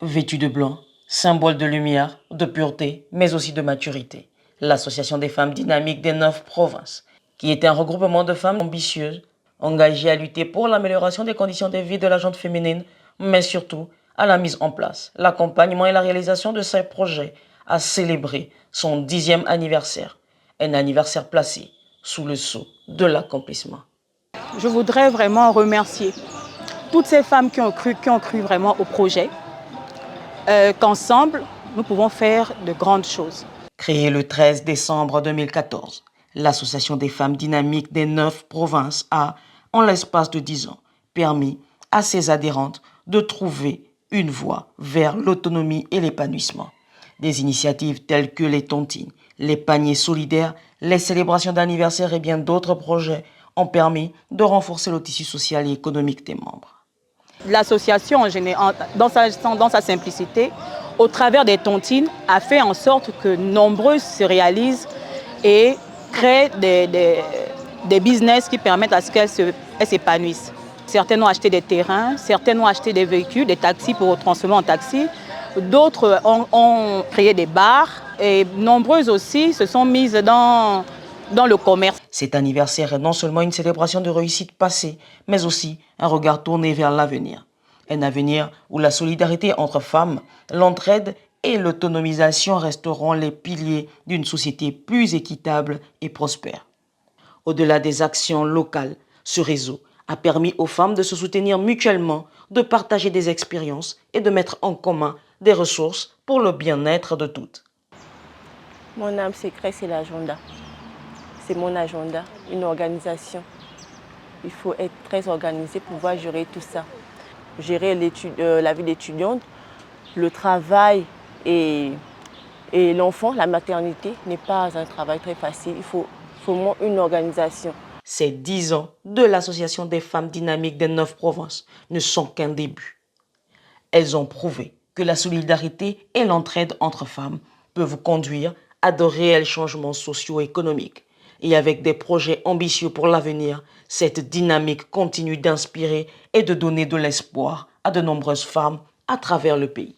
Vêtue de blanc, symbole de lumière, de pureté, mais aussi de maturité, l'Association des femmes dynamiques des 9 provinces, qui est un regroupement de femmes ambitieuses, engagées à lutter pour l'amélioration des conditions de vie de la gente féminine, mais surtout à la mise en place, l'accompagnement et la réalisation de ces projets, a célébré son 10e anniversaire, un anniversaire placé sous le sceau de l'accomplissement. Je voudrais vraiment remercier toutes ces femmes qui ont cru vraiment au projet, qu'ensemble, nous pouvons faire de grandes choses. Créée le 13 décembre 2014, l'Association des femmes dynamiques des 9 provinces a, en l'espace de 10 ans, permis à ses adhérentes de trouver une voie vers l'autonomie et l'épanouissement. Des initiatives telles que les tontines, les paniers solidaires, les célébrations d'anniversaire et bien d'autres projets ont permis de renforcer le tissu social et économique des membres. L'association, dans sa simplicité, au travers des tontines, a fait en sorte que nombreuses se réalisent et créent des business qui permettent à ce qu'elles s'épanouissent. Certaines ont acheté des terrains, certaines ont acheté des véhicules, des taxis pour transformer en taxi. D'autres ont créé des bars et nombreuses aussi se sont mises dans le commerce. Cet anniversaire est non seulement une célébration de réussite passée, mais aussi un regard tourné vers l'avenir. Un avenir où la solidarité entre femmes, l'entraide et l'autonomisation resteront les piliers d'une société plus équitable et prospère. Au-delà des actions locales, ce réseau a permis aux femmes de se soutenir mutuellement, de partager des expériences et de mettre en commun des ressources pour le bien-être de toutes. Mon âme secrète, c'est l'agenda. C'est mon agenda, une organisation. Il faut être très organisé pour pouvoir gérer tout ça. Gérer la vie d'étudiante, le travail et l'enfant, la maternité n'est pas un travail très facile. Il faut vraiment une organisation. Ces 10 ans de l'Association des femmes dynamiques des 9 provinces ne sont qu'un début. Elles ont prouvé que la solidarité et l'entraide entre femmes peuvent conduire à de réels changements socio-économiques. Et avec des projets ambitieux pour l'avenir, cette dynamique continue d'inspirer et de donner de l'espoir à de nombreuses femmes à travers le pays.